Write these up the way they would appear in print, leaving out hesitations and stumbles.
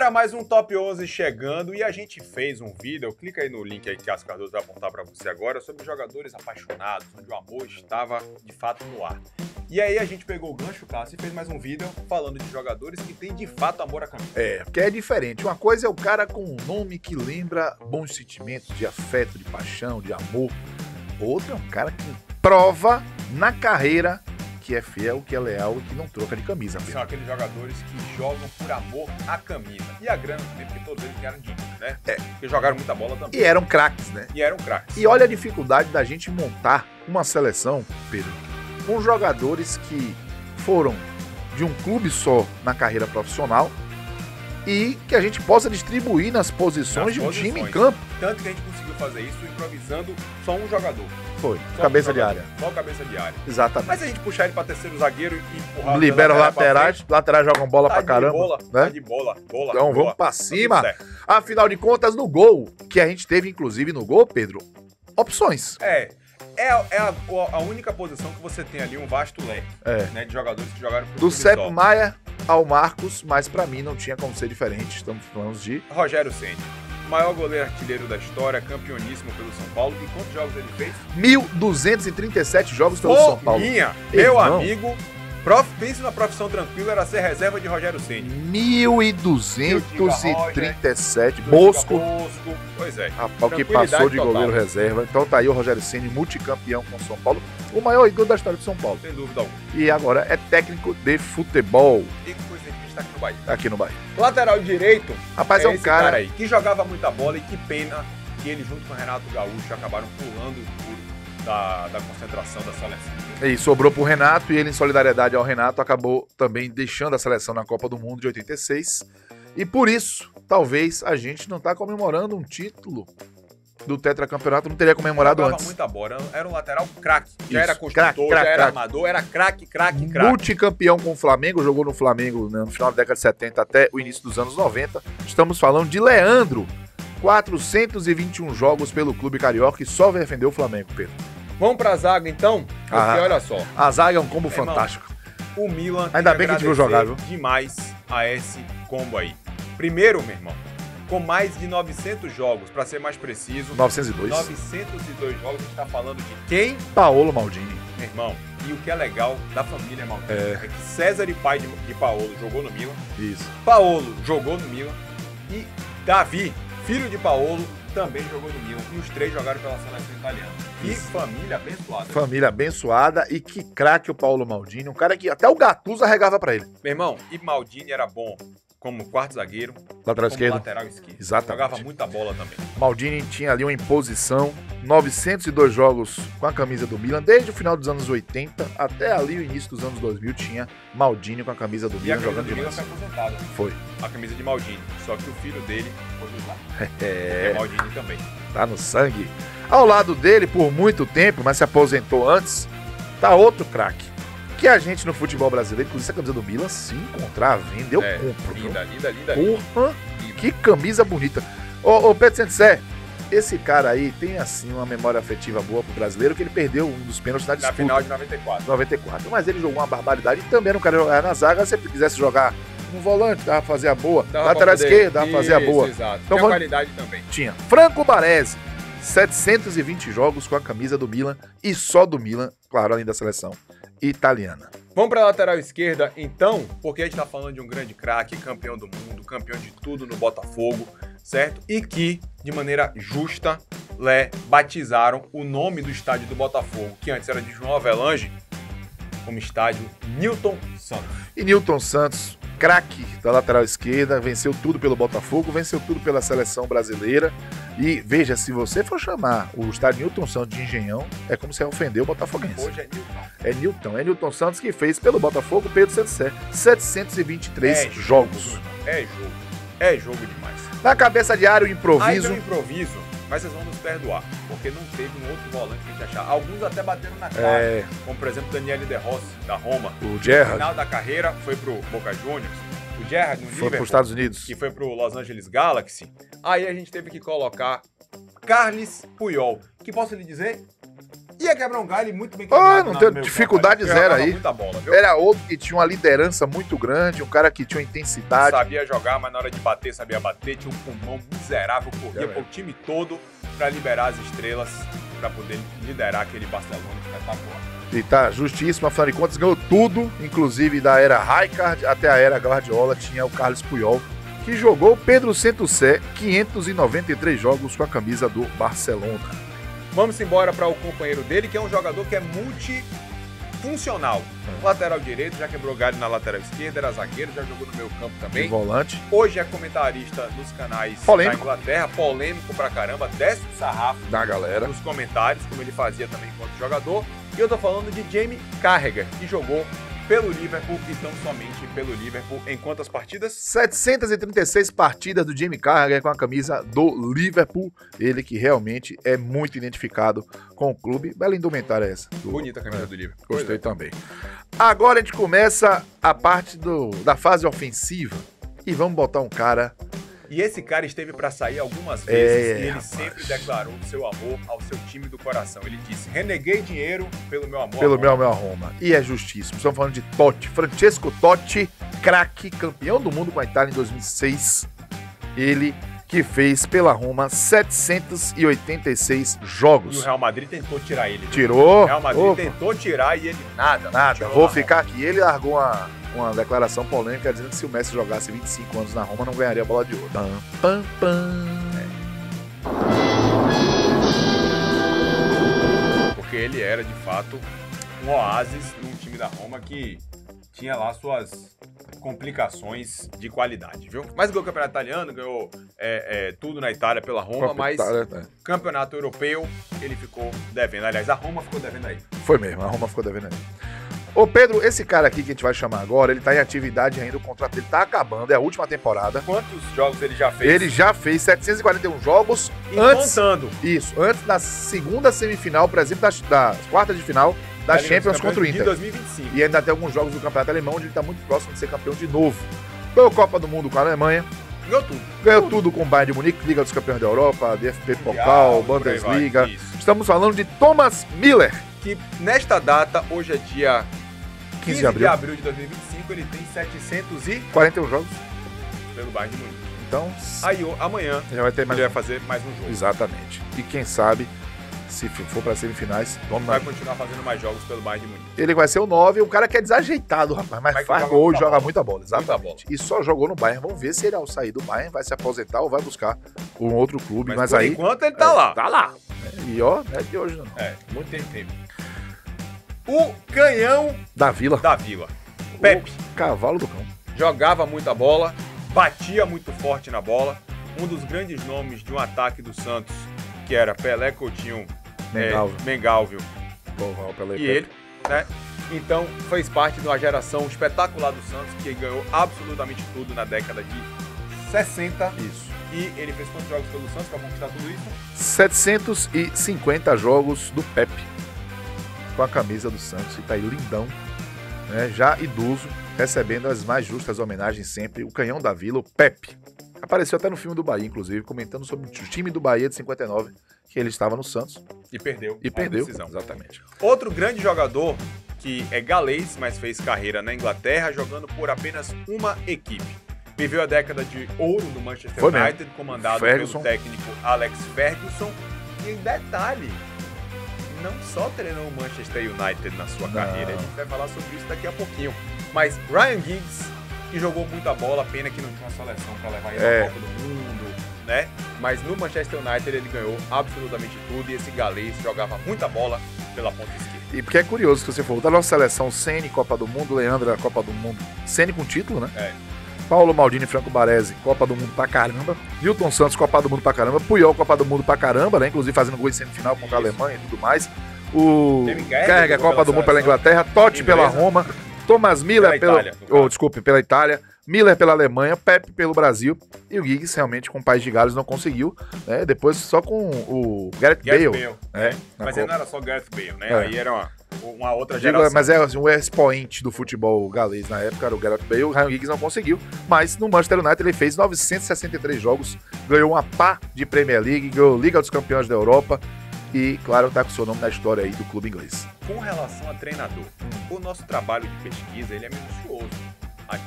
Galera, mais um Top 11 chegando e a gente fez um vídeo, clica aí no link aí que Cássio Cardoso vai apontar para você agora, sobre jogadores apaixonados, onde o amor estava de fato no ar. E aí a gente pegou o gancho, Cássio, e fez mais um vídeo falando de jogadores que têm de fato amor à camisa. Porque é diferente. Uma coisa é o cara com um nome que lembra bons sentimentos de afeto, de paixão, de amor. Outro é um cara que prova na carreira que é fiel, que é leal e que não troca de camisa. São aqueles jogadores que jogam por amor à camisa. E a grana também, porque todos eles ganharam dinheiro, né? Porque jogaram muita bola também. E eram craques, né? E olha a dificuldade da gente montar uma seleção, Pedro, com jogadores que foram de um clube só na carreira profissional e que a gente possa distribuir nas posições de um time em campo. Tanto que a gente conseguiu fazer isso improvisando só um jogador. Foi, cabeça de área. Só cabeça de área. Exatamente. Mas se a gente puxar ele pra terceiro zagueiro e empurrar... Libera os laterais, laterais jogam bola pra caramba. Bola, né? Tá de bola. Então vamos pra cima. Afinal de contas, no gol, que a gente teve inclusive no gol, Pedro, opções. É a única posição que você tem ali um vasto leque, né, de jogadores que jogaram pro do Sepp Maier ao Marcos, mas pra mim não tinha como ser diferente. Estamos falando de Rogério Ceni, maior goleiro artilheiro da história, campeoníssimo pelo São Paulo. E quantos jogos ele fez? 1.237 jogos pelo São Paulo. Meu amigo, pense na profissão tranquila, era ser reserva de Rogério Ceni. 1.237. Bosco. Pois é. Rapaz, o que passou de goleiro reserva. Então tá aí o Rogério Ceni, multicampeão com o São Paulo. O maior ídolo da história do São Paulo. Sem dúvida alguma. E agora é técnico de futebol. E que coisa que a gente tá aqui no Bahia. Aqui no Bahia. Lateral direito. Rapaz, é um esse cara aí que jogava muita bola e que pena que ele junto com o Renato Gaúcho acabaram pulando o muro da concentração da seleção. E sobrou pro Renato, e ele, em solidariedade ao Renato, acabou também deixando a seleção na Copa do Mundo de 86. E por isso, talvez, a gente não tá comemorando um título do tetracampeonato, não teria comemorado antes. Muita bola, era um lateral craque. Já Isso, era construtor, já era armador, era craque. Multicampeão com o Flamengo, jogou no Flamengo, né, no final da década de 70 até o início dos anos 90. Estamos falando de Leandro. 421 jogos pelo clube carioca e só defendeu o Flamengo, Pedro. Vamos pra zaga, então? Porque olha só. A zaga é um combo fantástico. O Milan ainda bem que a gente viu jogar, viu? Demais a esse combo aí. Primeiro, meu irmão, com mais de 900 jogos, pra ser mais preciso. 902. 902 jogos, a gente tá falando de quem? Paolo Maldini. Meu irmão, e o que é legal da família Maldini é que César e pai de Paolo jogou no Milan. Isso. Paolo jogou no Milan. E Davi, filho de Paolo, também jogou no Milan. E os três jogaram pela seleção italiana. Que família abençoada. Família abençoada e que craque o Paolo Maldini. Um cara que até o Gattuso arregava pra ele. Meu irmão, e Maldini era bom como quarto zagueiro, lateral esquerdo. Lateral esquerdo. Exatamente. Jogava muita bola também. Maldini tinha ali uma imposição, 902 jogos com a camisa do Milan, desde o final dos anos 80 até ali o início dos anos 2000 tinha Maldini com a camisa do Milan jogando demais. E a camisa do Milan foi aposentada. Foi. A camisa de Maldini, só que o filho dele foi usar. É Maldini também. Tá no sangue. Ao lado dele, por muito tempo, mas se aposentou antes, tá outro craque. Que a gente no futebol brasileiro, inclusive essa camisa do Milan, se encontrar à venda, eu compro. Linda. Porra, que camisa bonita. Ô Pedro Sensé, esse cara aí tem assim uma memória afetiva boa pro brasileiro, que ele perdeu um dos pênaltis na disputa. Na final de 94. Mas ele jogou uma barbaridade e também não queria jogar na zaga. Se ele quisesse jogar um volante, dava pra fazer a boa. Lateral esquerda, dava pra fazer a boa. Exato. Então, tinha qualidade também. Tinha. Franco Baresi, 720 jogos com a camisa do Milan e só do Milan, claro, além da seleção italiana. Vamos para a lateral esquerda, então, porque a gente tá falando de um grande craque, campeão do mundo, campeão de tudo no Botafogo, certo? E que, de maneira justa, batizaram o nome do estádio do Botafogo, que antes era de João Avelange, como estádio Newton Santos. E Newton Santos, craque da lateral esquerda, venceu tudo pelo Botafogo, venceu tudo pela seleção brasileira. E veja, se você for chamar o estádio Newton Santos de Engenhão, é como se ofendeu o botafoguense. Hoje é Newton. É Newton Santos que fez pelo Botafogo, Pedro Sensé, 723 jogos. É jogo demais. Na cabeça de área, o improviso. Aí tem um improviso, mas vocês vão nos perdoar, porque não teve um outro volante que a gente achar. Alguns até bateram na cara, como por exemplo Daniele De Rossi, da Roma. O Gerrard. No final da carreira foi pro Boca Juniors. O Gerrard no Liverpool, foi para os Estados Unidos, que foi pro Los Angeles Galaxy. Aí a gente teve que colocar Carles Puyol, que posso lhe dizer, Ia quebrar um galho e muito bem não no tem meio dificuldade campo, jogava zero aí. muita bola, viu? Era outro que tinha uma liderança muito grande, um cara que tinha uma intensidade. Sabia jogar, mas na hora de bater, sabia bater. Tinha um pulmão miserável, corria pro time todo pra liberar as estrelas, pra poder liderar aquele Barcelona espetacular. E tá justíssimo, afinal de contas, ganhou tudo, inclusive da era Rijkaard até a era Guardiola, tinha o Carlos Puyol, que jogou Pedro Centucé 593 jogos com a camisa do Barcelona. Vamos embora para o companheiro dele, que é um jogador que é multifuncional. Lateral direito, já quebrou galho na lateral esquerda, era zagueiro, já jogou no meio campo também. De volante. Hoje é comentarista nos canais Polêmico. da Inglaterra, polêmico pra caramba, desce o sarrafo Da galera. nos comentários, como ele fazia também enquanto jogador. E eu tô falando de Jamie Carragher, que jogou pelo Liverpool e tão somente pelo Liverpool. Em quantas partidas? 736 partidas do Jamie Carragher com a camisa do Liverpool. Ele que realmente é muito identificado com o clube. Bela indumentária essa. Bonita a camisa do Liverpool. Gostei também. Agora a gente começa a parte da fase ofensiva. E vamos botar um cara... E esse cara esteve para sair algumas vezes e ele rapaz. sempre declarou seu amor ao seu time do coração. Ele disse, reneguei dinheiro pelo meu amor. Pelo meu Roma. E é justíssimo. Estamos falando de Totti. Francesco Totti, craque, campeão do mundo com a Itália em 2006. Ele que fez pela Roma 786 E o jogos. Real Madrid tentou tirar ele. Tirou. O Real Madrid Opa. tentou tirar e ele nada. Nada, tirou vou na ficar aqui. Ele largou uma declaração polêmica dizendo que se o Messi jogasse 25 anos na Roma, não ganharia a bola de ouro. Pam, pam, pam. Porque ele era, de fato, um oásis num time da Roma que tinha lá suas complicações de qualidade, viu? Mas ganhou o campeonato italiano, ganhou tudo na Itália pela Roma, mas campeonato europeu ele ficou devendo. Aliás, a Roma ficou devendo aí. Foi mesmo, a Roma ficou devendo aí. Ô Pedro, esse cara aqui que a gente vai chamar agora, ele tá em atividade ainda, o contrato dele tá acabando, é a última temporada. Quantos jogos ele já fez? Ele já fez 741 jogos E antes, contando. isso, antes da segunda semifinal, por exemplo, das quartas de final da Liga dos Champions contra o Campeões de Inter. 2025. E ainda tem alguns jogos do Campeonato Alemão onde ele tá muito próximo de ser campeão de novo. Ganhou Copa do Mundo com a Alemanha, Ganhou tudo. ganhou tudo com o Bayern de Munique, Liga dos Campeões da Europa, DFB Pokal, Por aí vai. Bundesliga. Isso. Estamos falando de Thomas Müller. Que nesta data, hoje é dia 15 15 de abril. de 2025, ele tem 700 e 41 jogos. pelo Bayern de Munique. Então, Aí amanhã já vai ter mais. ele vai fazer mais um jogo. Exatamente. E quem sabe, se for para semifinais, Vai continuar fazendo mais jogos pelo Bayern de Munique. ele vai ser o 9, um cara que é desajeitado, rapaz, mas Mas que faz joga gol e muita joga bola. muita bola, exatamente. E só jogou no Bayern. Vamos ver se ele, ao sair do Bayern, vai se aposentar ou vai buscar um outro clube. Mas por aí, enquanto ele tá lá. tá lá. E ó, não é de hoje não. Muito tempo. O canhão Da Vila. da Vila. Pepe. O cavalo do cão. Jogava muita bola, batia muito forte na bola. Um dos grandes nomes de um ataque do Santos, que era Pelé, Coutinho, Mengalvio Boval, Pelé, e ele, né? Então fez parte de uma geração espetacular do Santos, que ganhou absolutamente tudo na década de 60. Isso. E ele fez quantos jogos pelo Santos para conquistar tudo isso? 750 jogos do Pepe com a camisa do Santos. E tá aí lindão, né? Já idoso, recebendo as mais justas homenagens sempre. O canhão da Vila, o Pepe. Apareceu até no filme do Bahia, inclusive, comentando sobre o time do Bahia de 59, que ele estava no Santos. E perdeu. E a perdeu, decisão. exatamente. Outro grande jogador, que é galês, mas fez carreira na Inglaterra, jogando por apenas uma equipe. Viveu a década de ouro do Manchester Foi United, mesmo. comandado Ferguson. pelo técnico Alex Ferguson. E detalhe, não só treinou o Manchester United na sua carreira, a gente vai falar sobre isso daqui a pouquinho. Mas Ryan Giggs, que jogou muita bola, pena que não tinha uma seleção para levar ele à Copa do Mundo, né? Mas no Manchester United ele ganhou absolutamente tudo e esse galês jogava muita bola pela ponta esquerda. E porque é curioso que você falou da nossa seleção, Ceni, Copa do Mundo, Leandro, Copa do Mundo, Ceni com título, né? Paulo Maldini e Franco Baresi, Copa do Mundo pra caramba. Nilton Santos, Copa do Mundo pra caramba. Puyol, Copa do Mundo pra caramba, né? Inclusive fazendo gol em semifinal contra a Alemanha e tudo mais. O Carragher, Copa do Mundo pela Inglaterra. Totti pela Roma. Thomas Müller pela Itália. Müller pela Alemanha. Pepe pelo Brasil. E o Giggs realmente com o País de Gales não conseguiu, né? Depois só com o Gareth Bale. Mas ele não era só Gareth Bale, né? Aí era uma outra geração. Digo, mas é assim, o expoente do futebol galês na época era o Gareth Bale. O Ryan Giggs não conseguiu, mas no Manchester United ele fez 963 jogos, ganhou uma pá de Premier League, ganhou Liga dos Campeões da Europa, e, claro, tá com o seu nome na história aí do clube inglês. Com relação a treinador, o nosso trabalho de pesquisa ele é minucioso. A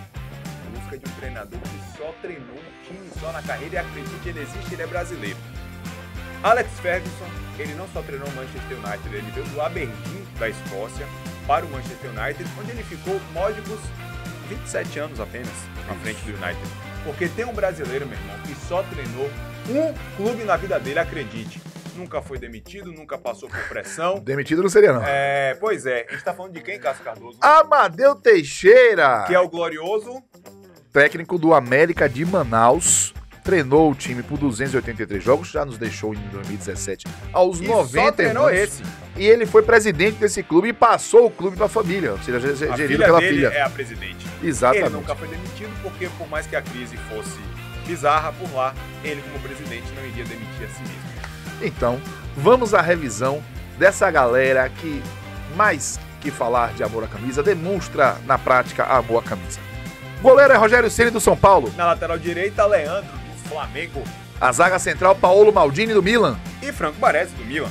busca de um treinador que só treinou um time só na carreira e acredite que ele existe, ele é brasileiro. Alex Ferguson, ele não só treinou o Manchester United, ele veio do Aberdeen da Escócia para o Manchester United, onde ele ficou módicos 27 anos apenas à frente do United. Porque tem um brasileiro, meu irmão, que só treinou um clube na vida dele, acredite. Nunca foi demitido, nunca passou por pressão. Demitido não seria, não. Pois é. A gente tá falando de quem, Cássio Cardoso? Amadeu Teixeira! Que é o glorioso técnico do América de Manaus. Treinou o time por 283 jogos, já nos deixou em 2017 aos 90 só treinou anos. esse. E ele foi presidente desse clube e passou o clube para a família, ou seja, gerido pela filha. É a presidente. Exatamente. Ele nunca foi demitido porque, por mais que a crise fosse bizarra por lá, ele como presidente não iria demitir a si mesmo. Então, vamos à revisão dessa galera que, mais que falar de amor à camisa, demonstra na prática amor à camisa. Goleiro é Rogério Ceni do São Paulo. Na lateral direita, Leandro do Flamengo. A zaga central, Paolo Maldini do Milan. E Franco Baresi do Milan.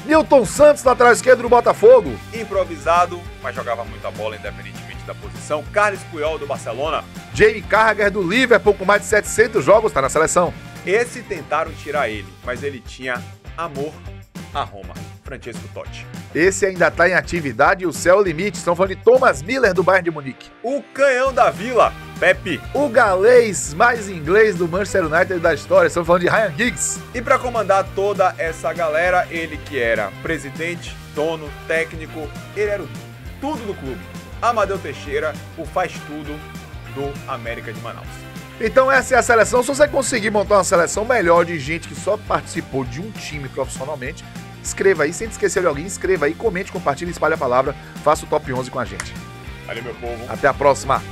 Nilton Santos, lateral esquerdo do Botafogo. Improvisado, mas jogava muita bola independentemente da posição, Carlos Puyol do Barcelona. Jamie Carragher do Liverpool, com mais de 700 jogos, está na seleção. Esse tentaram tirar ele, mas ele tinha amor a Roma. Francesco Totti. Esse ainda está em atividade e o céu é o limite. Estão falando de Thomas Miller do Bayern de Munique. O canhão da Vila, Pepe. O galês mais inglês do Manchester United da história. Estão falando de Ryan Giggs. E para comandar toda essa galera, ele que era presidente, dono, técnico, ele era tudo do clube. Amadeu Teixeira, o faz tudo do América de Manaus. Então essa é a seleção. Se você conseguir montar uma seleção melhor de gente que só participou de um time profissionalmente, escreva aí, sem esquecer de alguém, escreva aí, comente, compartilhe, espalhe a palavra, faça o top 11 com a gente. Valeu, meu povo. Até a próxima.